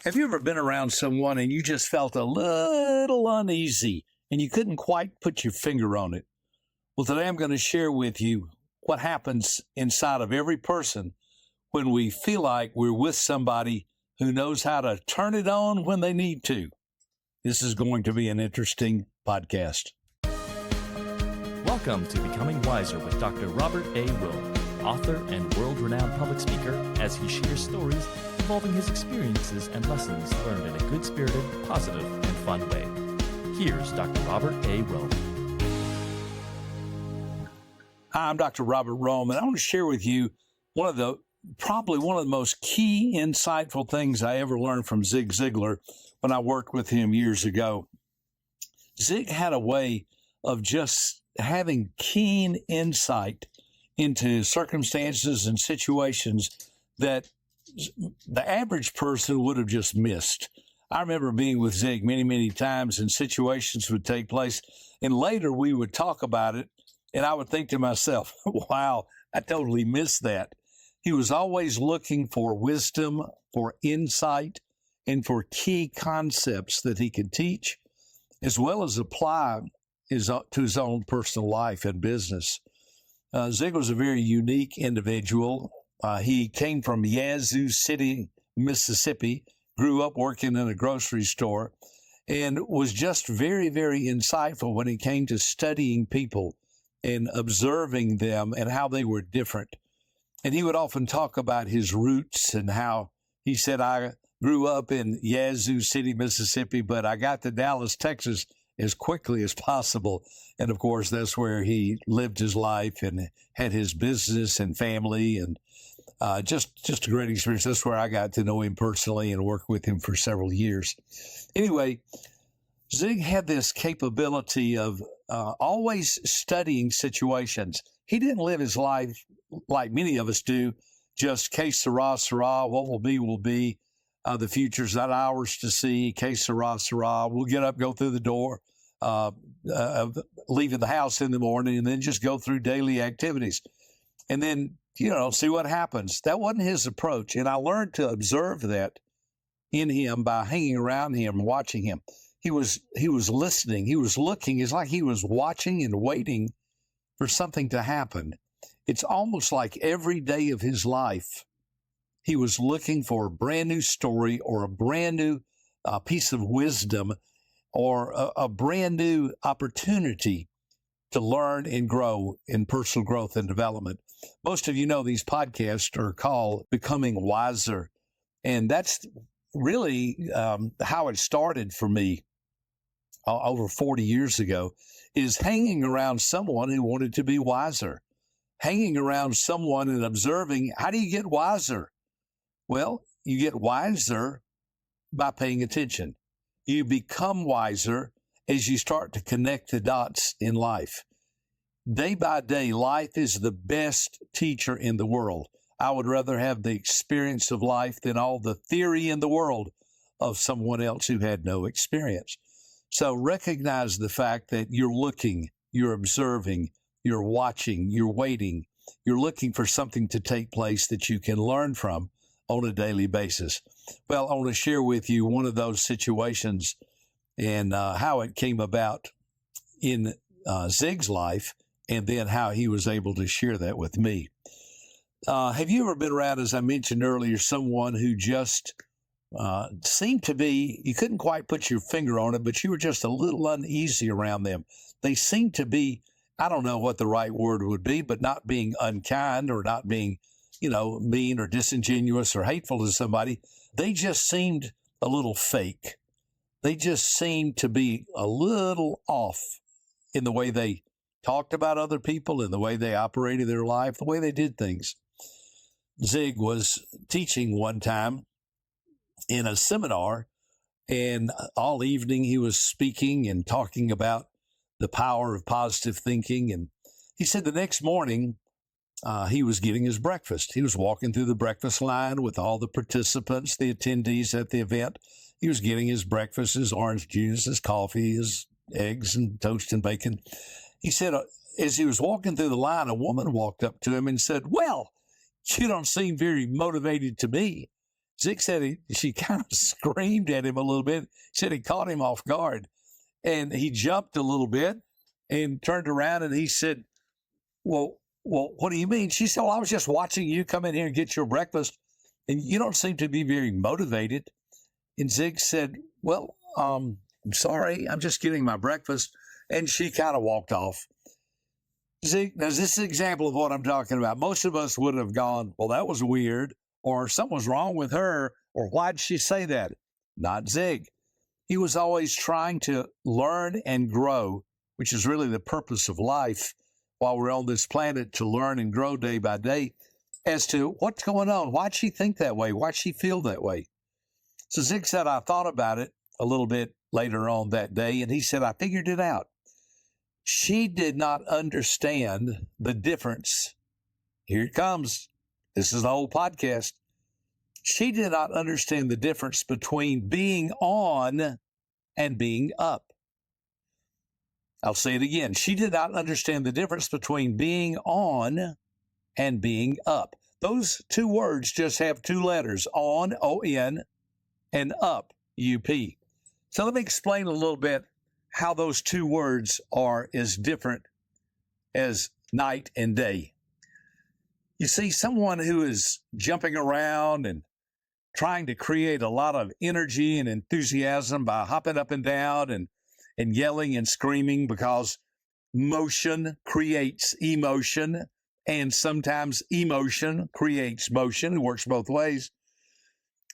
Have you ever been around someone and you just felt a little uneasy and you couldn't quite put your finger on it? Well, today I'm going to share with you what happens inside of every person when we feel like we're with somebody who knows how to turn it on when they need to. This is going to be an interesting podcast. Welcome to Becoming Wiser with Dr. Robert A. Rohm, author and world-renowned public speaker, as he shares stories involving his experiences and lessons learned in a good-spirited, positive, and fun way. Here's Dr. Robert A. Rohm. Hi, I'm Dr. Robert Rohm, and I want to share with you probably one of the most key, insightful things I ever learned from Zig Ziglar when I worked with him years ago. Zig had a way of just having keen insight into circumstances and situations that the average person would have just missed. I remember being with Zig many, many times, and situations would take place, and later we would talk about it, and I would think to myself, wow, I totally missed that. He was always looking for wisdom, for insight, and for key concepts that he could teach, as well as apply to his own personal life and business. Zig was a very unique individual. He came from Yazoo City, Mississippi, grew up working in a grocery store, and was just very, very insightful when it came to studying people and observing them and how they were different. And he would often talk about his roots and how he said, I grew up in Yazoo City, Mississippi, but I got to Dallas, Texas as quickly as possible. And of course, that's where he lived his life and had his business and family, and just a great experience. That's where I got to know him personally and work with him for several years. Anyway, Zig had this capability of always studying situations. He didn't live his life like many of us do, just que sera, sera, what will be, will be. The future's not ours to see, que sera, sera. We'll get up, go through the door, leaving the house in the morning, and then just go through daily activities. And then, see what happens. That wasn't his approach. And I learned to observe that in him by hanging around him, watching him. He was listening. He was looking. It's like he was watching and waiting for something to happen. It's almost like every day of his life, he was looking for a brand new story or a brand new piece of wisdom or a brand new opportunity to learn and grow in personal growth and development. Most of you know these podcasts are called Becoming Wiser. And that's really how it started for me over 40 years ago, is hanging around someone who wanted to be wiser, hanging around someone and observing, how do you get wiser? Well, you get wiser by paying attention. You become wiser as you start to connect the dots in life. Day by day, life is the best teacher in the world. I would rather have the experience of life than all the theory in the world of someone else who had no experience. So recognize the fact that you're looking, you're observing, you're watching, you're waiting, you're looking for something to take place that you can learn from on a daily basis. Well, I want to share with you one of those situations and how it came about in Zig's life, and then how he was able to share that with me. Have you ever been around, as I mentioned earlier, someone who just seemed to be, you couldn't quite put your finger on it, but you were just a little uneasy around them? They seemed to be, I don't know what the right word would be, but not being unkind or not being, mean or disingenuous or hateful to somebody. They just seemed a little fake. They just seemed to be a little off in the way they talked about other people, in the way they operated their life, the way they did things. Zig was teaching one time in a seminar, and all evening he was speaking and talking about the power of positive thinking. And he said the next morning he was getting his breakfast. He was walking through the breakfast line with all the participants, the attendees at the event. He was getting his breakfast, his orange juice, his coffee, his eggs and toast and bacon. He said, as he was walking through the line, a woman walked up to him and said, "Well, you don't seem very motivated to me." Zig said she kind of screamed at him a little bit, said it caught him off guard. And he jumped a little bit and turned around and he said, well, what do you mean? She said, well, I was just watching you come in here and get your breakfast, and you don't seem to be very motivated. And Zig said, well, I'm sorry, I'm just getting my breakfast. And she kind of walked off. Zig, now this is an example of what I'm talking about. Most of us would have gone, well, that was weird, or something was wrong with her, or why'd she say that? Not Zig. He was always trying to learn and grow, which is really the purpose of life while we're on this planet, to learn and grow day by day as to what's going on. Why'd she think that way? Why'd she feel that way? So Zig said, I thought about it a little bit later on that day, and he said, I figured it out. She did not understand the difference. Here it comes. This is the whole podcast. She did not understand the difference between being on and being up. I'll say it again. She did not understand the difference between being on and being up. Those two words just have two letters, on, O-N, and up, U-P. So let me explain a little bit how those two words are as different as night and day. You see, someone who is jumping around and trying to create a lot of energy and enthusiasm by hopping up and down and yelling and screaming, because motion creates emotion, and sometimes emotion creates motion. It works both ways.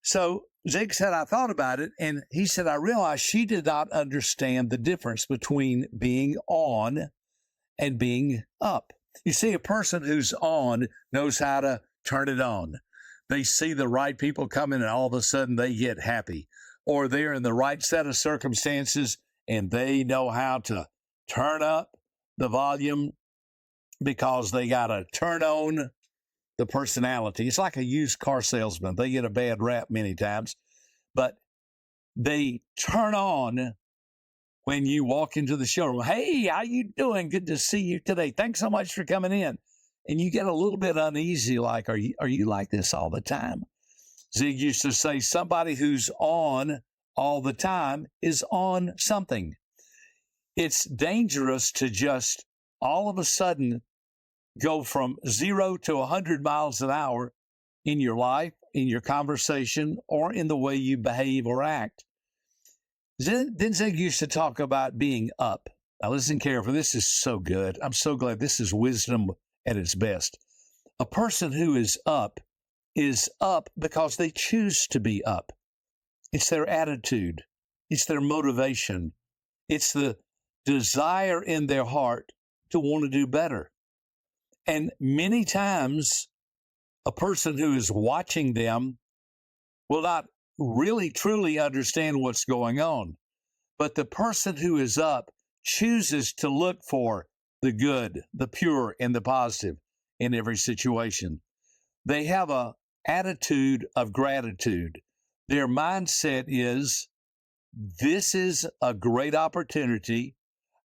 So Zig said, I thought about it, and he said, I realized she did not understand the difference between being on and being up. You see, a person who's on knows how to turn it on. They see the right people coming, and all of a sudden they get happy. Or they're in the right set of circumstances, and they know how to turn up the volume because they got to turn on the personality. It's like a used car salesman. They get a bad rap many times, but they turn on when you walk into the showroom. Hey, how you doing? Good to see you today. Thanks so much for coming in. And you get a little bit uneasy, like, are you like this all the time? Zig used to say somebody who's on all the time is on something. It's dangerous to just all of a sudden go from 0 to 100 miles an hour in your life, in your conversation, or in the way you behave or act. Then Zig used to talk about being up. Now listen carefully. This is so good. I'm so glad. This is wisdom at its best. A person who is up because they choose to be up. It's their attitude. It's their motivation. It's the desire in their heart to want to do better. And many times, a person who is watching them will not really truly understand what's going on. But the person who is up chooses to look for the good, the pure, and the positive in every situation. They have an attitude of gratitude. Their mindset is, this is a great opportunity.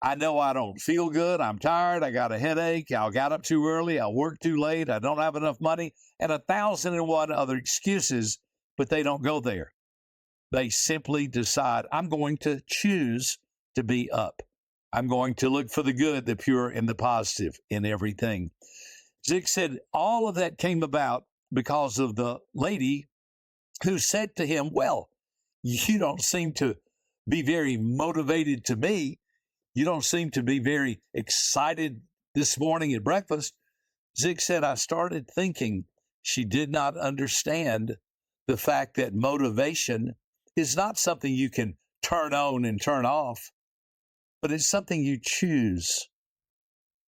I know I don't feel good. I'm tired. I got a headache. I got up too early. I worked too late. I don't have enough money, and 1,001 other excuses, but they don't go there. They simply decide, I'm going to choose to be up. I'm going to look for the good, the pure, and the positive in everything. Zig said all of that came about because of the lady who said to him, well, you don't seem to be very motivated to me. You don't seem to be very excited this morning at breakfast. Zig said, I started thinking she did not understand the fact that motivation is not something you can turn on and turn off, but it's something you choose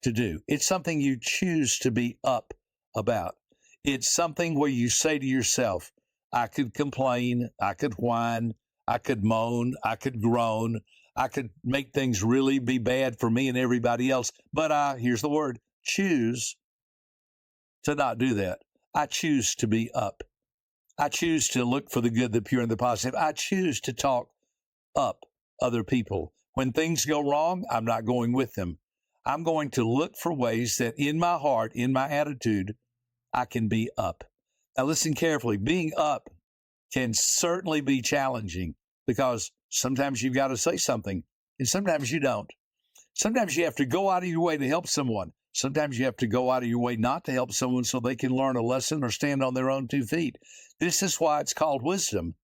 to do. It's something you choose to be up about. It's something where you say to yourself, I could complain, I could whine, I could moan, I could groan, I could make things really be bad for me and everybody else, but here's the word, choose to not do that. I choose to be up. I choose to look for the good, the pure, and the positive. I choose to talk up other people. When things go wrong, I'm not going with them. I'm going to look for ways that in my heart, in my attitude, I can be up. Now listen carefully. Being up can certainly be challenging because sometimes you've got to say something and sometimes you don't. Sometimes you have to go out of your way to help someone. Sometimes you have to go out of your way not to help someone so they can learn a lesson or stand on their own 2 feet. This is why it's called wisdom.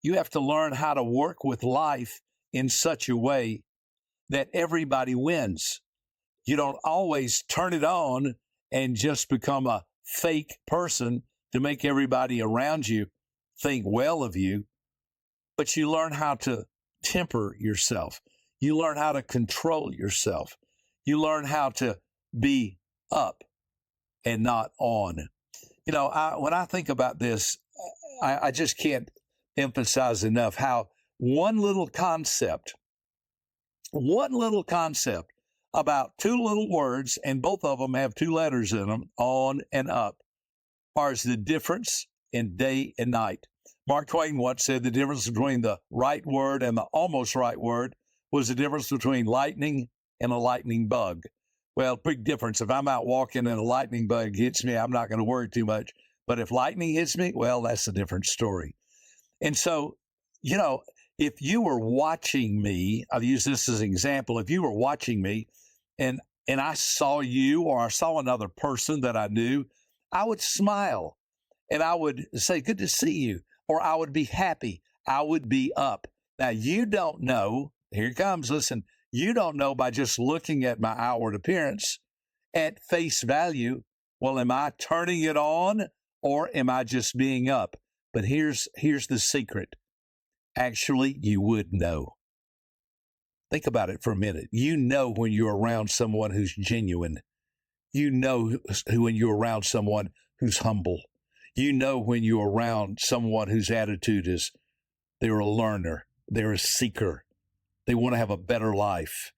You have to learn how to work with life in such a way that everybody wins. You don't always turn it on and just become a fake person to make everybody around you think well of you, but you learn how to temper yourself. You learn how to control yourself. You learn how to be up and not on. When I think about this, I just can't emphasize enough how one little concept about 2 little words, and both of them have 2 letters in them, on and up, is the difference in day and night. Mark Twain once said the difference between the right word and the almost right word was the difference between lightning and a lightning bug. Well, big difference. If I'm out walking and a lightning bug hits me, I'm not going to worry too much. But if lightning hits me, well, that's a different story. And so, if you were watching me, I'll use this as an example. If you were watching me and I saw you or I saw another person that I knew, I would smile and I would say, good to see you. Or I would be happy. I would be up. Now, you don't know. Here it comes. Listen, you don't know by just looking at my outward appearance at face value. Well, am I turning it on or am I just being up? But here's the secret. Actually, you would know. Think about it for a minute. You know when you're around someone who's genuine. You know when you're around someone who's humble. You know when you're around someone whose attitude is they're a learner, they're a seeker. They want to have a better life.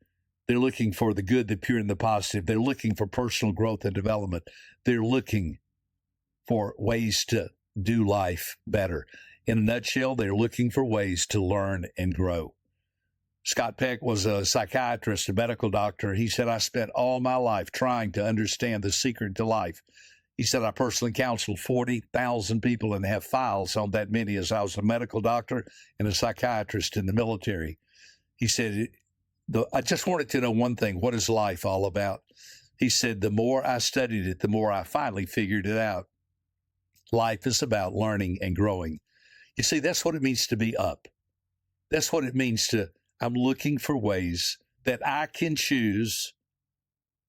They're looking for the good, the pure, and the positive. They're looking for personal growth and development. They're looking for ways to do life better. In a nutshell, they're looking for ways to learn and grow. Scott Peck was a psychiatrist, a medical doctor. He said, I spent all my life trying to understand the secret to life. He said, I personally counseled 40,000 people and have files on that many as I was a medical doctor and a psychiatrist in the military. He said, I just wanted to know one thing. What is life all about? He said, the more I studied it, the more I finally figured it out. Life is about learning and growing. You see, that's what it means to be up. That's what it means I'm looking for ways that I can choose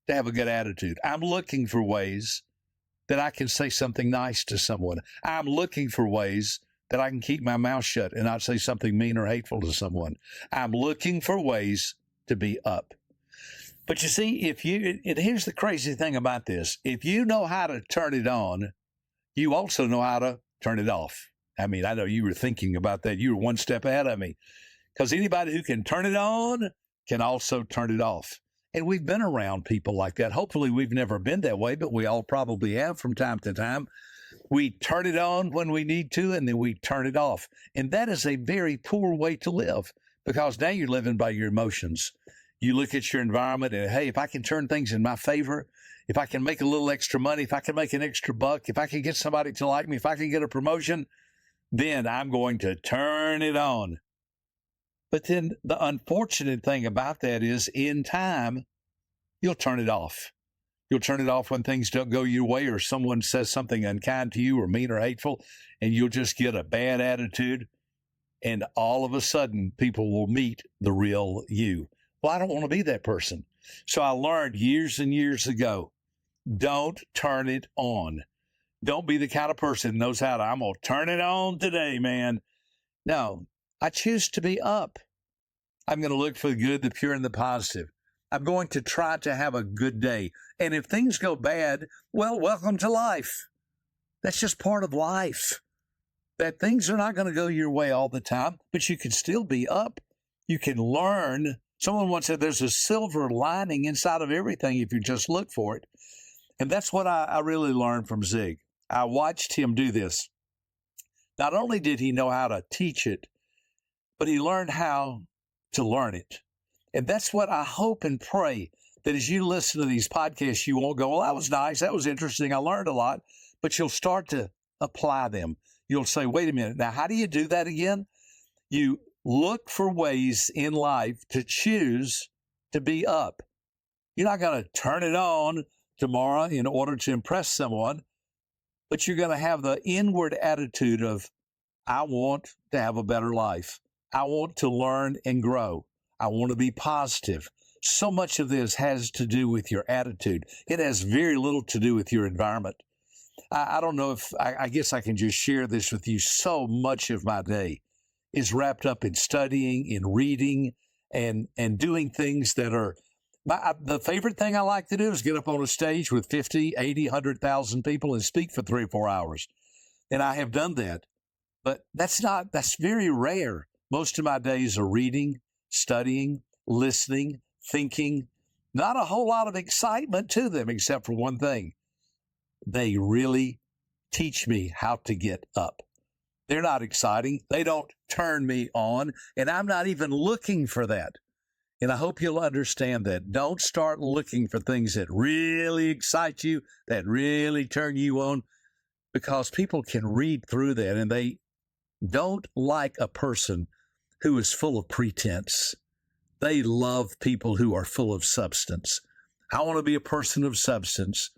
to have a good attitude. I'm looking for ways that I can say something nice to someone. I'm looking for ways that I can keep my mouth shut and not say something mean or hateful to someone. I'm looking for ways to be up. But you see, here's the crazy thing about this. If you know how to turn it on, you also know how to turn it off. I mean, I know you were thinking about that. You were one step ahead of me. Because anybody who can turn it on can also turn it off. And we've been around people like that. Hopefully we've never been that way, but we all probably have from time to time. We turn it on when we need to, and then we turn it off. And that is a very poor way to live because now you're living by your emotions. You look at your environment and, hey, if I can turn things in my favor, if I can make a little extra money, if I can make an extra buck, if I can get somebody to like me, if I can get a promotion, then I'm going to turn it on. But then the unfortunate thing about that is in time, you'll turn it off. You'll turn it off when things don't go your way or someone says something unkind to you or mean or hateful, and you'll just get a bad attitude. And all of a sudden, people will meet the real you. Well, I don't want to be that person. So I learned years and years ago, don't turn it on. Don't be the kind of person that knows how to, I'm going to turn it on today, man. No, I choose to be up. I'm going to look for the good, the pure, and the positive. I'm going to try to have a good day. And if things go bad, well, welcome to life. That's just part of life. That things are not going to go your way all the time, but you can still be up. You can learn. Someone once said there's a silver lining inside of everything if you just look for it. And that's what I really learned from Zig. I watched him do this. Not only did he know how to teach it, but he learned how to learn it. And that's what I hope and pray, that as you listen to these podcasts, you won't go, well, that was nice, that was interesting, I learned a lot, but you'll start to apply them. you'll say, wait a minute, now how do you do that again? You look for ways in life to choose to be up. You're not going to turn it on tomorrow in order to impress someone, but you're going to have the inward attitude of, I want to have a better life. I want to learn and grow. I want to be positive. So much of this has to do with your attitude. It has very little to do with your environment. I don't know if, I guess I can just share this with you. So much of my day is wrapped up in studying, in reading, and doing things that are, the favorite thing I like to do is get up on a stage with 50, 80, 100,000 people and speak for 3 or 4 hours. And I have done that, but that's very rare. Most of my days are reading, studying, listening, thinking, not a whole lot of excitement to them, except for one thing. They really teach me how to get up. They're not exciting. They don't turn me on, and I'm not even looking for that. And I hope you'll understand that. Don't start looking for things that really excite you, that really turn you on, because people can read through that, and they don't like a person who is full of pretense. They love people who are full of substance. I want to be a person of substance,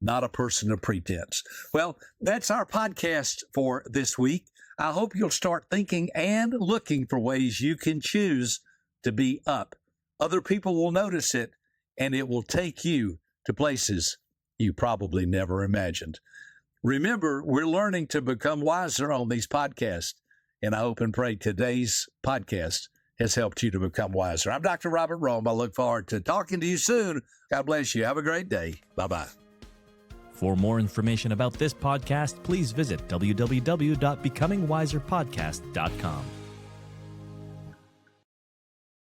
not a person of pretense. Well, that's our podcast for this week. I hope you'll start thinking and looking for ways you can choose to be up. Other people will notice it, and it will take you to places you probably never imagined. Remember, we're learning to become wiser on these podcasts, and I hope and pray today's podcast has helped you to become wiser. I'm Dr. Robert Rohm. I look forward to talking to you soon. God bless you. Have a great day. Bye-bye. For more information about this podcast, please visit www.becomingwiserpodcast.com.